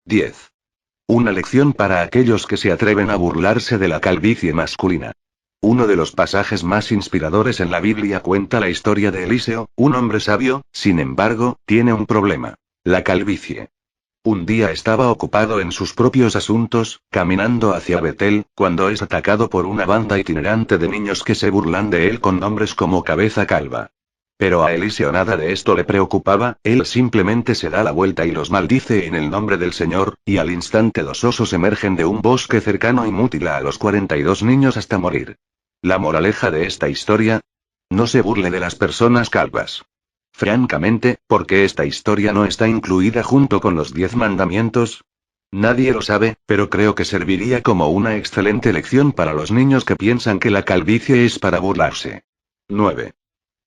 10. Una lección para aquellos que se atreven a burlarse de la calvicie masculina. Uno de los pasajes más inspiradores en la Biblia cuenta la historia de Eliseo, un hombre sabio, sin embargo, tiene un problema: la calvicie. Un día estaba ocupado en sus propios asuntos, caminando hacia Betel, cuando es atacado por una banda itinerante de niños que se burlan de él con nombres como Cabeza Calva. Pero a Eliseo nada de esto le preocupaba, él simplemente se da la vuelta y los maldice en el nombre del Señor, y al instante dos osos emergen de un bosque cercano y mutila a los 42 niños hasta morir. La moraleja de esta historia: no se burle de las personas calvas. Francamente, ¿por qué esta historia no está incluida junto con los 10 mandamientos? Nadie lo sabe, pero creo que serviría como una excelente lección para los niños que piensan que la calvicie es para burlarse. 9.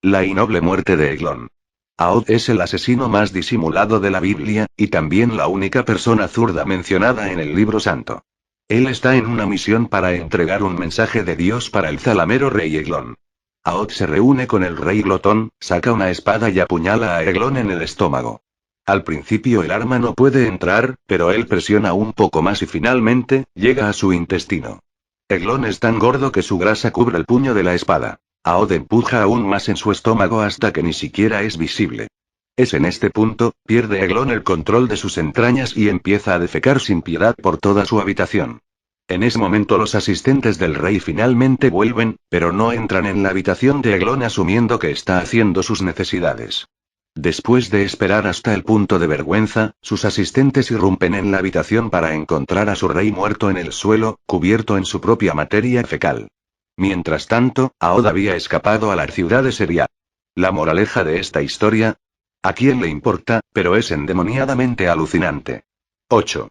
La innoble muerte de Eglón. Ahod es el asesino más disimulado de la Biblia, y también la única persona zurda mencionada en el libro santo. Él está en una misión para entregar un mensaje de Dios para el zalamero rey Eglón. Ahod se reúne con el rey glotón, saca una espada y apuñala a Eglón en el estómago. Al principio el arma no puede entrar, pero él presiona un poco más y finalmente, llega a su intestino. Eglón es tan gordo que su grasa cubre el puño de la espada. Ahod empuja aún más en su estómago hasta que ni siquiera es visible. Es en este punto, pierde Eglón el control de sus entrañas y empieza a defecar sin piedad por toda su habitación. En ese momento los asistentes del rey finalmente vuelven, pero no entran en la habitación de Eglón asumiendo que está haciendo sus necesidades. Después de esperar hasta el punto de vergüenza, sus asistentes irrumpen en la habitación para encontrar a su rey muerto en el suelo, cubierto en su propia materia fecal. Mientras tanto, Ahod había escapado a la ciudad de Seria. La moraleja de esta historia: ¿a quién le importa? Pero es endemoniadamente alucinante. 8.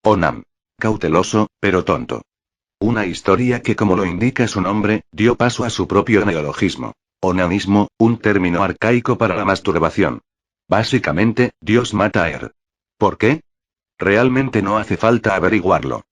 Onam. Cauteloso, pero tonto. Una historia que, como lo indica su nombre, dio paso a su propio neologismo. Onanismo, un término arcaico para la masturbación. Básicamente, Dios mata a Er. ¿Por qué? Realmente no hace falta averiguarlo.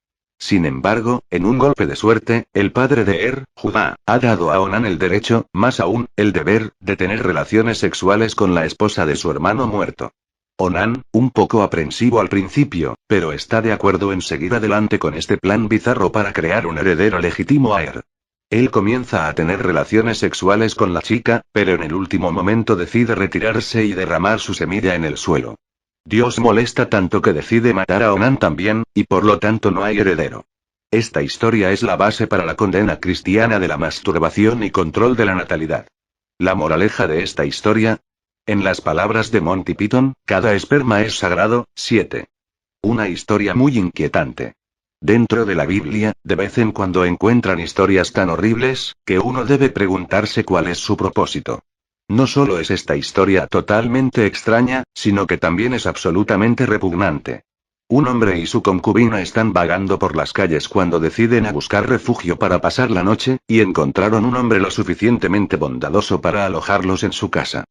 Sin embargo, en un golpe de suerte, el padre de Er, Judá, ha dado a Onán el derecho, más aún, el deber, de tener relaciones sexuales con la esposa de su hermano muerto. Onán, un poco aprensivo al principio, pero está de acuerdo en seguir adelante con este plan bizarro para crear un heredero legítimo a Er. Él comienza a tener relaciones sexuales con la chica, pero en el último momento decide retirarse y derramar su semilla en el suelo. Dios molesta tanto que decide matar a Onán también, y por lo tanto no hay heredero. Esta historia es la base para la condena cristiana de la masturbación y control de la natalidad. La moraleja de esta historia: en las palabras de Monty Python, cada esperma es sagrado. 7. Una historia muy inquietante. Dentro de la Biblia, de vez en cuando encuentran historias tan horribles, que uno debe preguntarse cuál es su propósito. No solo es esta historia totalmente extraña, sino que también es absolutamente repugnante. Un hombre y su concubina están vagando por las calles cuando deciden a buscar refugio para pasar la noche, y encontraron un hombre lo suficientemente bondadoso para alojarlos en su casa.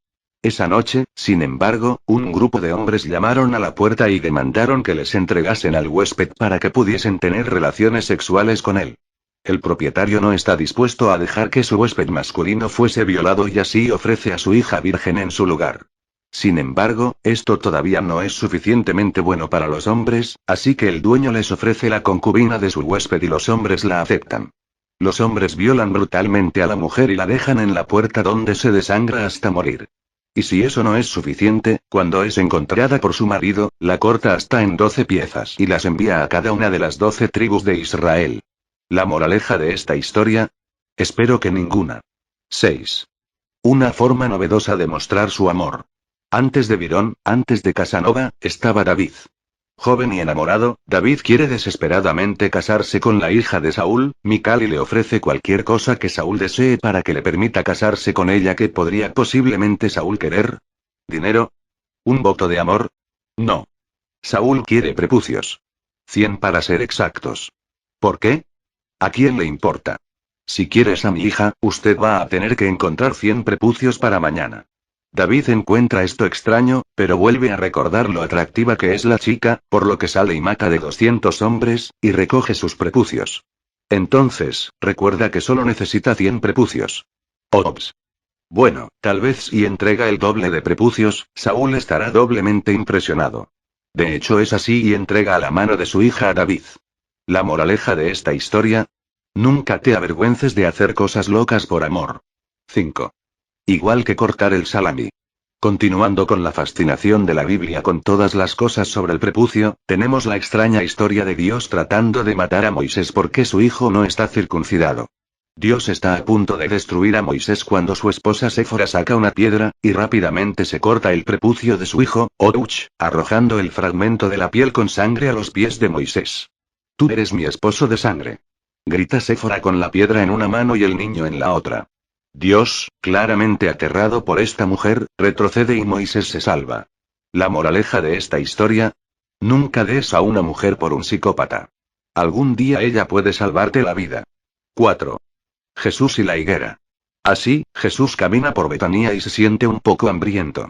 Esa noche, sin embargo, un grupo de hombres llamaron a la puerta y demandaron que les entregasen al huésped para que pudiesen tener relaciones sexuales con él. El propietario no está dispuesto a dejar que su huésped masculino fuese violado y así ofrece a su hija virgen en su lugar. Sin embargo, esto todavía no es suficientemente bueno para los hombres, así que el dueño les ofrece la concubina de su huésped y los hombres la aceptan. Los hombres violan brutalmente a la mujer y la dejan en la puerta donde se desangra hasta morir. Y si eso no es suficiente, cuando es encontrada por su marido, la corta hasta en 12 piezas y las envía a cada una de las 12 tribus de Israel. La moraleja de esta historia: espero que ninguna. 6. Una forma novedosa de mostrar su amor. Antes de Virón, antes de Casanova, estaba David. Joven y enamorado, David quiere desesperadamente casarse con la hija de Saúl, Mical, y le ofrece cualquier cosa que Saúl desee para que le permita casarse con ella. ¿Qué podría posiblemente Saúl querer? ¿Dinero? ¿Un voto de amor? No. Saúl quiere prepucios. 100 para ser exactos. ¿Por qué? ¿A quién le importa? Si quieres a mi hija, usted va a tener que encontrar 100 prepucios para mañana. David encuentra esto extraño, pero vuelve a recordar lo atractiva que es la chica, por lo que sale y mata de 200 hombres, y recoge sus prepucios. Entonces, recuerda que solo necesita 100 prepucios. Ops. Bueno, tal vez si entrega el doble de prepucios, Saúl estará doblemente impresionado. De hecho es así y entrega a la mano de su hija a David. La moraleja de esta historia. Nunca te avergüences de hacer cosas locas por amor. 5. Igual que cortar el salami. Continuando con la fascinación de la Biblia con todas las cosas sobre el prepucio, tenemos la extraña historia de Dios tratando de matar a Moisés porque su hijo no está circuncidado. Dios está a punto de destruir a Moisés cuando su esposa Séfora saca una piedra, y rápidamente se corta el prepucio de su hijo, Ouch, arrojando el fragmento de la piel con sangre a los pies de Moisés. Tú eres mi esposo de sangre. Grita Séfora con la piedra en una mano y el niño en la otra. Dios, claramente aterrado por esta mujer, retrocede y Moisés se salva. La moraleja de esta historia. Nunca des a una mujer por un psicópata. Algún día ella puede salvarte la vida. 4. Jesús y la higuera. Así, Jesús camina por Betanía y se siente un poco hambriento.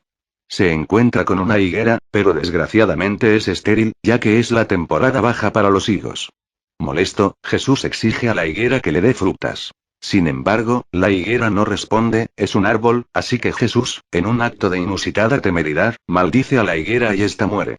Se encuentra con una higuera, pero desgraciadamente es estéril, ya que es la temporada baja para los higos. Molesto, Jesús exige a la higuera que le dé frutas. Sin embargo, la higuera no responde, es un árbol, así que Jesús, en un acto de inusitada temeridad, maldice a la higuera y ésta muere.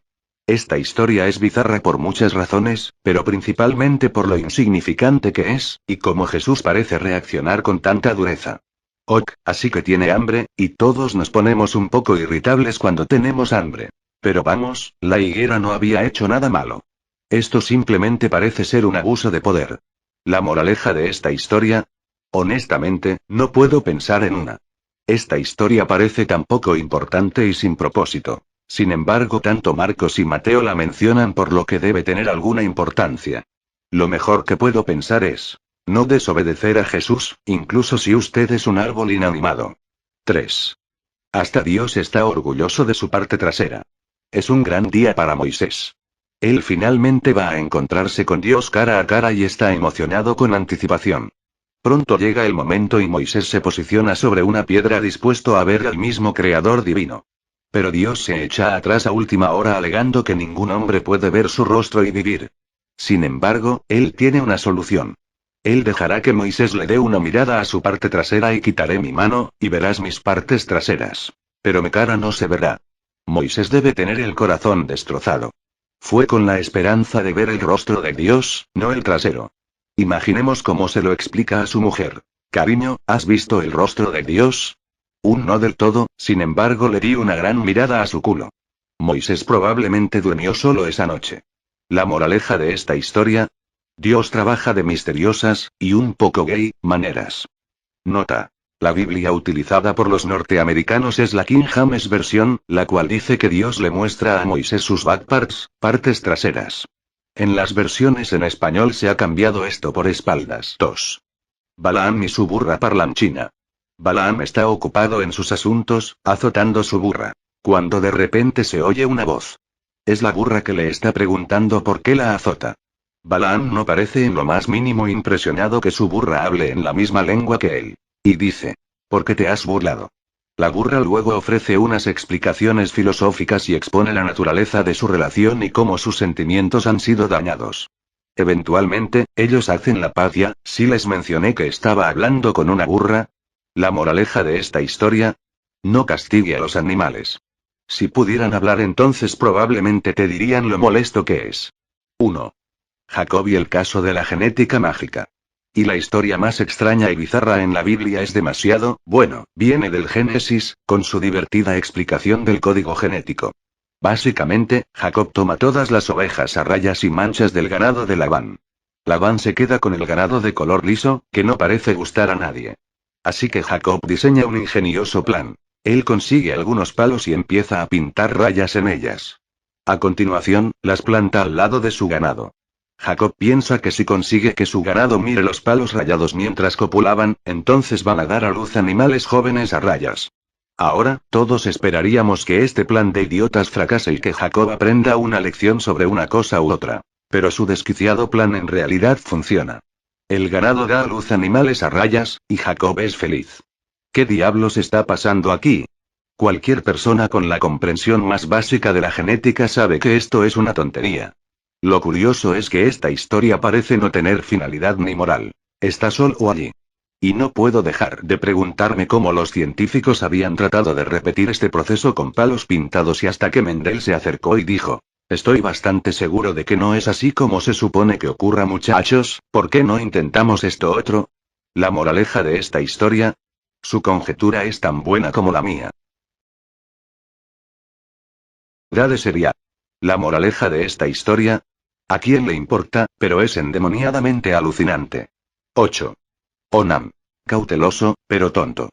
Esta historia es bizarra por muchas razones, pero principalmente por lo insignificante que es, y cómo Jesús parece reaccionar con tanta dureza. Ok, así que tiene hambre, y todos nos ponemos un poco irritables cuando tenemos hambre. Pero vamos, la higuera no había hecho nada malo. Esto simplemente parece ser un abuso de poder. La moraleja de esta historia. Honestamente, no puedo pensar en una. Esta historia parece tan poco importante y sin propósito. Sin embargo, tanto Marcos y Mateo la mencionan por lo que debe tener alguna importancia. Lo mejor que puedo pensar es: no desobedecer a Jesús, incluso si usted es un árbol inanimado. 3. Hasta Dios está orgulloso de su parte trasera. Es un gran día para Moisés. Él finalmente va a encontrarse con Dios cara a cara y está emocionado con anticipación. Pronto llega el momento y Moisés se posiciona sobre una piedra dispuesto a ver al mismo Creador divino. Pero Dios se echa atrás a última hora alegando que ningún hombre puede ver su rostro y vivir. Sin embargo, él tiene una solución. Él dejará que Moisés le dé una mirada a su parte trasera y quitaré mi mano, y verás mis partes traseras. Pero mi cara no se verá. Moisés debe tener el corazón destrozado. Fue con la esperanza de ver el rostro de Dios, no el trasero. Imaginemos cómo se lo explica a su mujer. Cariño, ¿has visto el rostro de Dios? No del todo, sin embargo le di una gran mirada a su culo. Moisés probablemente durmió solo esa noche. La moraleja de esta historia. Dios trabaja de misteriosas, y un poco gay, maneras. Nota. La Biblia utilizada por los norteamericanos es la King James versión, la cual dice que Dios le muestra a Moisés sus back parts, partes traseras. En las versiones en español se ha cambiado esto por espaldas. 2. Balaam y su burra parlanchina. Balaam está ocupado en sus asuntos, azotando su burra. Cuando de repente se oye una voz. Es la burra que le está preguntando por qué la azota. Balaam no parece en lo más mínimo impresionado que su burra hable en la misma lengua que él. Y dice: ¿por qué te has burlado? La burra luego ofrece unas explicaciones filosóficas y expone la naturaleza de su relación y cómo sus sentimientos han sido dañados. Eventualmente, ellos hacen la paz. Ya, ¿sí les mencioné que estaba hablando con una burra? La moraleja de esta historia. No castigue a los animales. Si pudieran hablar entonces probablemente te dirían lo molesto que es. 1. Jacob y el caso de la genética mágica. Y la historia más extraña y bizarra en la Biblia es demasiado, bueno, viene del Génesis, con su divertida explicación del código genético. Básicamente, Jacob toma todas las ovejas a rayas y manchas del ganado de Labán. Labán se queda con el ganado de color liso, que no parece gustar a nadie. Así que Jacob diseña un ingenioso plan. Él consigue algunos palos y empieza a pintar rayas en ellas. A continuación, las planta al lado de su ganado. Jacob piensa que si consigue que su ganado mire los palos rayados mientras copulaban, entonces van a dar a luz animales jóvenes a rayas. Ahora, todos esperaríamos que este plan de idiotas fracase y que Jacob aprenda una lección sobre una cosa u otra. Pero su desquiciado plan en realidad funciona. El ganado da a luz animales a rayas, y Jacob es feliz. ¿Qué diablos está pasando aquí? Cualquier persona con la comprensión más básica de la genética sabe que esto es una tontería. Lo curioso es que esta historia parece no tener finalidad ni moral. Está solo allí. Y no puedo dejar de preguntarme cómo los científicos habían tratado de repetir este proceso con palos pintados y hasta que Mendel se acercó y dijo: Estoy bastante seguro de que no es así como se supone que ocurra, muchachos. ¿Por qué no intentamos esto otro? La moraleja de esta historia. Su conjetura es tan buena como la mía. Sería. La moraleja de esta historia. ¿A quién le importa? Pero es endemoniadamente alucinante. 8. Onam. Cauteloso, pero tonto.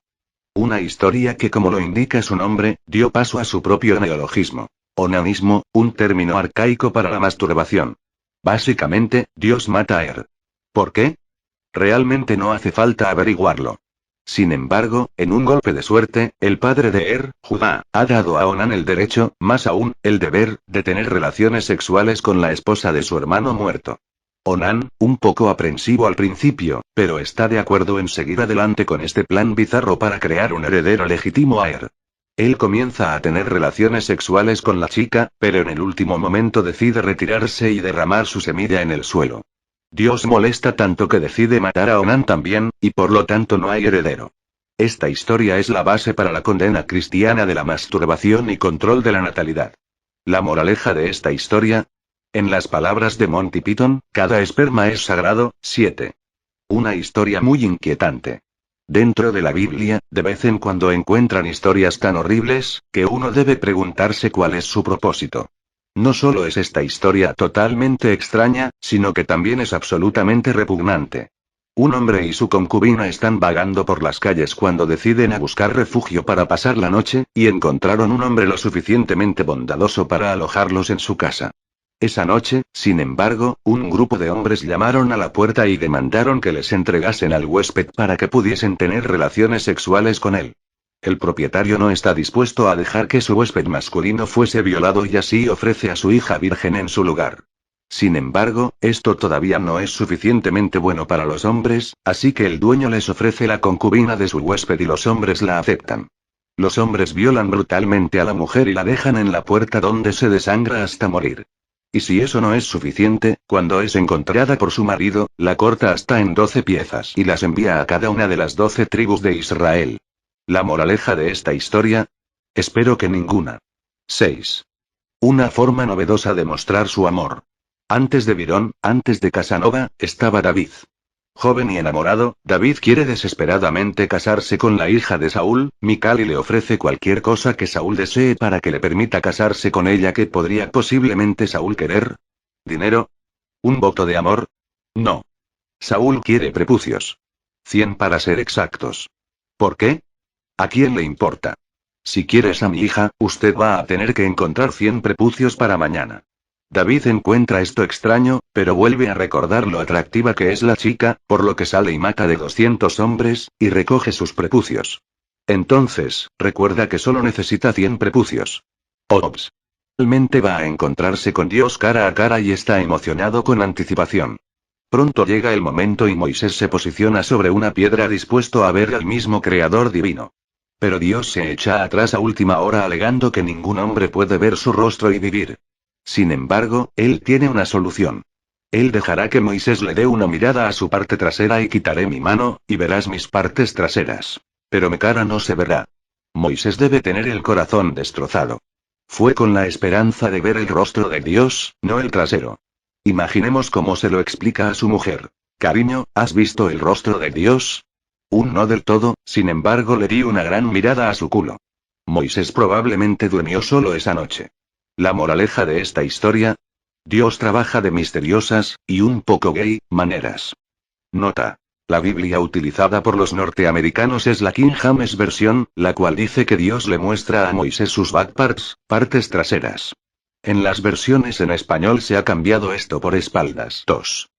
Una historia que, como lo indica su nombre, dio paso a su propio neologismo. Onanismo, un término arcaico para la masturbación. Básicamente, Dios mata a Er. ¿Por qué? Realmente no hace falta averiguarlo. Sin embargo, en un golpe de suerte, el padre de Judá, ha dado a Onan el derecho, más aún, el deber, de tener relaciones sexuales con la esposa de su hermano muerto. Onan, un poco aprensivo al principio, pero está de acuerdo en seguir adelante con este plan bizarro para crear un heredero legítimo a Él comienza a tener relaciones sexuales con la chica, pero en el último momento decide retirarse y derramar su semilla en el suelo. Dios molesta tanto que decide matar a Onan también, y por lo tanto no hay heredero. Esta historia es la base para la condena cristiana de la masturbación y control de la natalidad. La moraleja de esta historia. En las palabras de Monty Python, cada esperma es sagrado. 7. Una historia muy inquietante. Dentro de la Biblia, de vez en cuando encuentran historias tan horribles, que uno debe preguntarse cuál es su propósito. No solo es esta historia totalmente extraña, sino que también es absolutamente repugnante. Un hombre y su concubina están vagando por las calles cuando deciden a buscar refugio para pasar la noche, y encontraron un hombre lo suficientemente bondadoso para alojarlos en su casa. Esa noche, sin embargo, un grupo de hombres llamaron a la puerta y demandaron que les entregasen al huésped para que pudiesen tener relaciones sexuales con él. El propietario no está dispuesto a dejar que su huésped masculino fuese violado y así ofrece a su hija virgen en su lugar. Sin embargo, esto todavía no es suficientemente bueno para los hombres, así que el dueño les ofrece la concubina de su huésped y los hombres la aceptan. Los hombres violan brutalmente a la mujer y la dejan en la puerta donde se desangra hasta morir. Y si eso no es suficiente, cuando es encontrada por su marido, la corta hasta en 12 piezas y las envía a cada una de las 12 tribus de Israel. La moraleja de esta historia. Espero que ninguna. 6. Una forma novedosa de mostrar su amor. Antes de Virón, antes de Casanova, estaba David. Joven y enamorado, David quiere desesperadamente casarse con la hija de Saúl, Mical, y le ofrece cualquier cosa que Saúl desee para que le permita casarse con ella. ¿Qué podría posiblemente Saúl querer? ¿Dinero? ¿Un voto de amor? No. Saúl quiere prepucios. 100 para ser exactos. ¿Por qué? ¿A quién le importa? Si quieres a mi hija, usted va a tener que encontrar 100 prepucios para mañana. David encuentra esto extraño, pero vuelve a recordar lo atractiva que es la chica, por lo que sale y mata de 200 hombres, y recoge sus prepucios. Entonces, recuerda que solo necesita 100 prepucios. Ops. Realmente va a encontrarse con Dios cara a cara y está emocionado con anticipación. Pronto llega el momento y Moisés se posiciona sobre una piedra dispuesto a ver al mismo Creador divino. Pero Dios se echa atrás a última hora alegando que ningún hombre puede ver su rostro y vivir. Sin embargo, él tiene una solución. Él dejará que Moisés le dé una mirada a su parte trasera y quitaré mi mano, y verás mis partes traseras. Pero mi cara no se verá. Moisés debe tener el corazón destrozado. Fue con la esperanza de ver el rostro de Dios, no el trasero. Imaginemos cómo se lo explica a su mujer. Cariño, ¿has visto el rostro de Dios? No del todo, sin embargo le di una gran mirada a su culo. Moisés probablemente durmió solo esa noche. La moraleja de esta historia. Dios trabaja de misteriosas, y un poco gay, maneras. Nota. La Biblia utilizada por los norteamericanos es la King James versión, la cual dice que Dios le muestra a Moisés sus back parts, partes traseras. En las versiones en español se ha cambiado esto por espaldas. 2.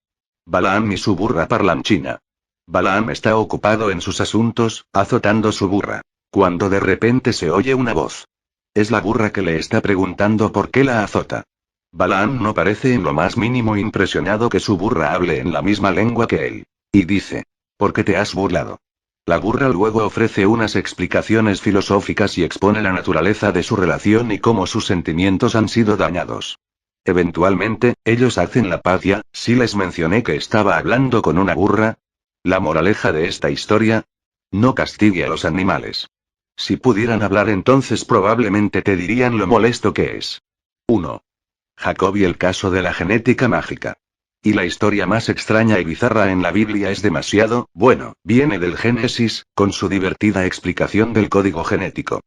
Balaam y su burra parlanchina. Balaam está ocupado en sus asuntos, azotando su burra. Cuando de repente se oye una voz. Es la burra que le está preguntando por qué la azota. Balaam no parece en lo más mínimo impresionado que su burra hable en la misma lengua que él. Y dice: ¿por qué te has burlado? La burra luego ofrece unas explicaciones filosóficas y expone la naturaleza de su relación y cómo sus sentimientos han sido dañados. Eventualmente, ellos hacen la paz. Ya, ¿sí les mencioné que estaba hablando con una burra? La moraleja de esta historia. No castigue a los animales. Si pudieran hablar, entonces probablemente te dirían lo molesto que es. 1. Jacob y el caso de la genética mágica. Y la historia más extraña y bizarra en la Biblia es demasiado, bueno, viene del Génesis, con su divertida explicación del código genético.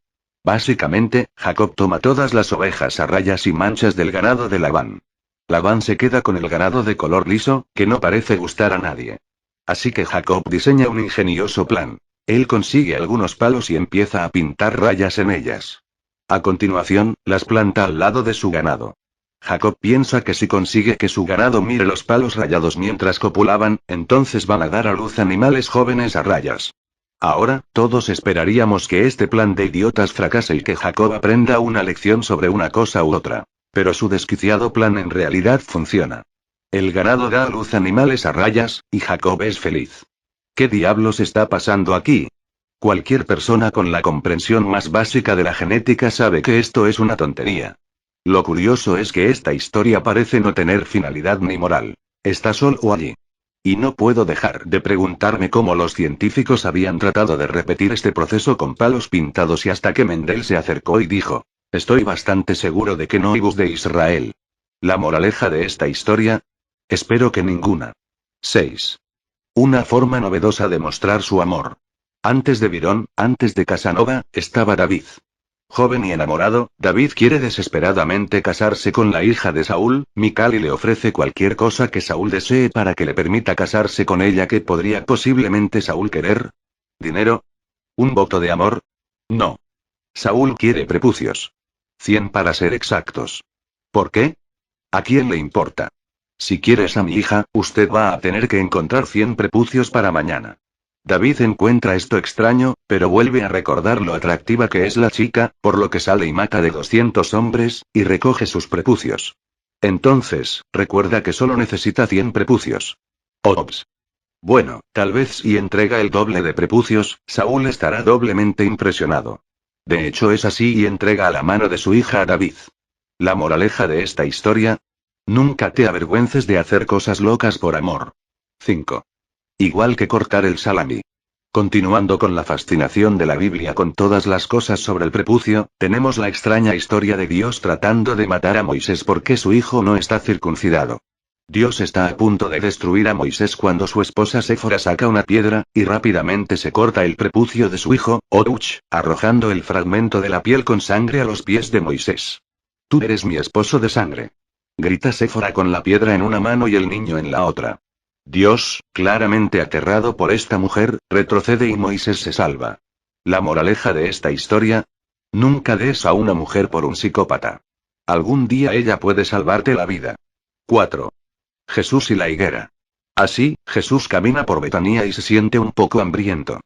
Básicamente, Jacob toma todas las ovejas a rayas y manchas del ganado de Labán. Labán se queda con el ganado de color liso, que no parece gustar a nadie. Así que Jacob diseña un ingenioso plan. Él consigue algunos palos y empieza a pintar rayas en ellas. A continuación, las planta al lado de su ganado. Jacob piensa que si consigue que su ganado mire los palos rayados mientras copulaban, entonces van a dar a luz animales jóvenes a rayas. Ahora, todos esperaríamos que este plan de idiotas fracase y que Jacob aprenda una lección sobre una cosa u otra. Pero su desquiciado plan en realidad funciona. El ganado da a luz animales a rayas, y Jacob es feliz. ¿Qué diablos está pasando aquí? Cualquier persona con la comprensión más básica de la genética sabe que esto es una tontería. Lo curioso es que esta historia parece no tener finalidad ni moral. Está solo allí. Y no puedo dejar de preguntarme cómo los científicos habían tratado de repetir este proceso con palos pintados y hasta que Mendel se acercó y dijo: estoy bastante seguro de que no hay bus de Israel. ¿La moraleja de esta historia? Espero que ninguna. 6. Una forma novedosa de mostrar su amor. Antes de Virón, antes de Casanova, estaba David. Joven y enamorado, David quiere desesperadamente casarse con la hija de Saúl, Mical, y le ofrece cualquier cosa que Saúl desee para que le permita casarse con ella. ¿Qué podría posiblemente Saúl querer? ¿Dinero? ¿Un voto de amor? No. Saúl quiere prepucios. 100 para ser exactos. ¿Por qué? ¿A quién le importa? Si quieres a mi hija, usted va a tener que encontrar 100 prepucios para mañana. David encuentra esto extraño, pero vuelve a recordar lo atractiva que es la chica, por lo que sale y mata de 200 hombres, y recoge sus prepucios. Entonces, recuerda que solo necesita 100 prepucios. Ops. Bueno, tal vez si entrega el doble de prepucios, Saúl estará doblemente impresionado. De hecho es así y entrega a la mano de su hija a David. La moraleja de esta historia: nunca te avergüences de hacer cosas locas por amor. 5. Igual que cortar el salami. Continuando con la fascinación de la Biblia con todas las cosas sobre el prepucio, tenemos la extraña historia de Dios tratando de matar a Moisés porque su hijo no está circuncidado. Dios está a punto de destruir a Moisés cuando su esposa Séfora saca una piedra, y rápidamente se corta el prepucio de su hijo, Ouch, arrojando el fragmento de la piel con sangre a los pies de Moisés. Tú eres mi esposo de sangre. Grita Séfora con la piedra en una mano y el niño en la otra. Dios, claramente aterrado por esta mujer, retrocede y Moisés se salva. La moraleja de esta historia: nunca des a una mujer por un psicópata. Algún día ella puede salvarte la vida. 4. Jesús y la higuera. Así, Jesús camina por Betanía y se siente un poco hambriento.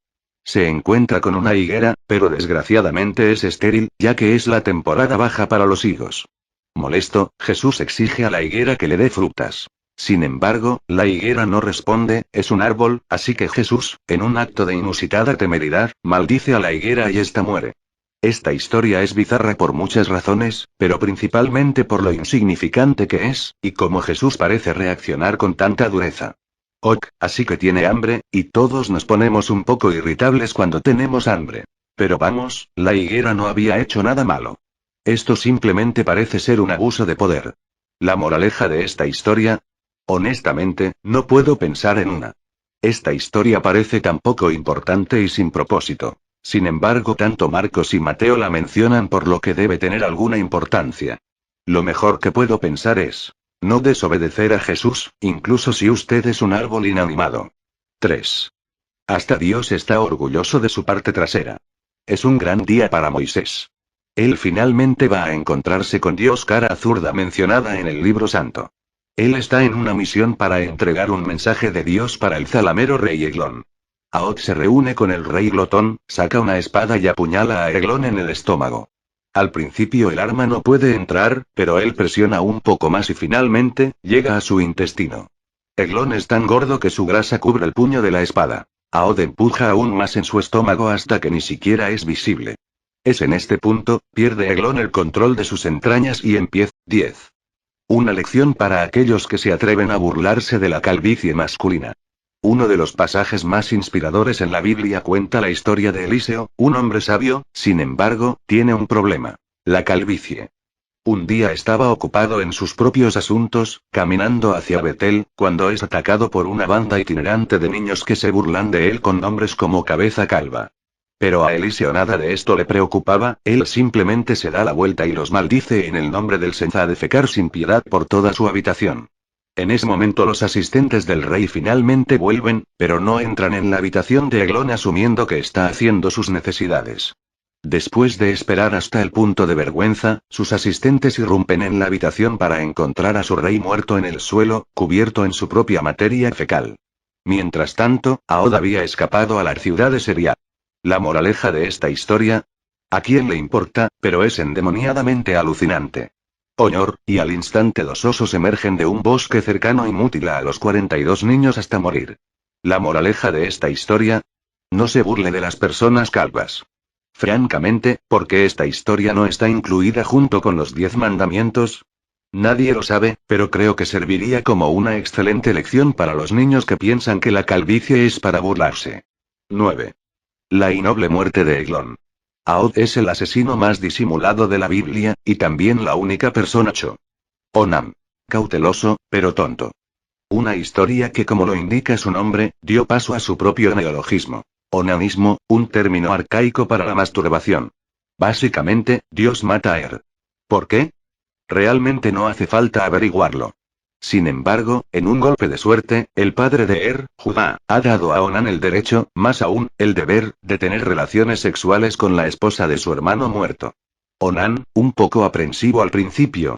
Se encuentra con una higuera, pero desgraciadamente es estéril, ya que es la temporada baja para los higos. Molesto, Jesús exige a la higuera que le dé frutas. Sin embargo, la higuera no responde, es un árbol, así que Jesús, en un acto de inusitada temeridad, maldice a la higuera y ésta muere. Esta historia es bizarra por muchas razones, pero principalmente por lo insignificante que es, y cómo Jesús parece reaccionar con tanta dureza. Ok, así que tiene hambre, y todos nos ponemos un poco irritables cuando tenemos hambre. Pero vamos, la higuera no había hecho nada malo. Esto simplemente parece ser un abuso de poder. La moraleja de esta historia: honestamente, no puedo pensar en una. Esta historia parece tan poco importante y sin propósito. Sin embargo, tanto Marcos y Mateo la mencionan por lo que debe tener alguna importancia. Lo mejor que puedo pensar es: no desobedecer a Jesús, incluso si usted es un árbol inanimado. 3. Hasta Dios está orgulloso de su parte trasera. Es un gran día para Moisés. Él finalmente va a encontrarse con Dios cara a zurda mencionada en el libro santo. Él está en una misión para entregar un mensaje de Dios para el zalamero rey Eglón. Aod se reúne con el rey Glotón, saca una espada y apuñala a Eglón en el estómago. Al principio el arma no puede entrar, pero él presiona un poco más y finalmente, llega a su intestino. Eglón es tan gordo que su grasa cubre el puño de la espada. Aod empuja aún más en su estómago hasta que ni siquiera es visible. Es en este punto, pierde Eglón el control de sus entrañas y empieza. 10. Una lección para aquellos que se atreven a burlarse de la calvicie masculina. Uno de los pasajes más inspiradores en la Biblia cuenta la historia de Eliseo, un hombre sabio, sin embargo, tiene un problema: la calvicie. Un día estaba ocupado en sus propios asuntos, caminando hacia Betel, cuando es atacado por una banda itinerante de niños que se burlan de él con nombres como Cabeza Calva. Pero a Eliseo nada de esto le preocupaba, él simplemente se da la vuelta y los maldice en el nombre del Senza a defecar sin piedad por toda su habitación. En ese momento los asistentes del rey finalmente vuelven, pero no entran en la habitación de Eglón asumiendo que está haciendo sus necesidades. Después de esperar hasta el punto de vergüenza, sus asistentes irrumpen en la habitación para encontrar a su rey muerto en el suelo, cubierto en su propia materia fecal. Mientras tanto, Aod había escapado a la ciudad de Seria. La moraleja de esta historia. ¿A quién le importa? Pero es endemoniadamente alucinante. Oñor, y al instante dos osos emergen de un bosque cercano y mutila a los 42 niños hasta morir. La moraleja de esta historia. No se burle de las personas calvas. Francamente, ¿por qué esta historia no está incluida junto con los 10 mandamientos? Nadie lo sabe, pero creo que serviría como una excelente lección para los niños que piensan que la calvicie es para burlarse. 9. La innoble muerte de Eglón. Aod es el asesino más disimulado de la Biblia, y también la única persona Onam. Cauteloso, pero tonto. Una historia que, como lo indica su nombre, dio paso a su propio neologismo. Onanismo, un término arcaico para la masturbación. Básicamente, Dios mata a Er. ¿Por qué? Realmente no hace falta averiguarlo. Sin embargo, en un golpe de suerte, el padre de Er, Judá, ha dado a Onán el derecho, más aún, el deber, de tener relaciones sexuales con la esposa de su hermano muerto. Onán, un poco aprensivo al principio,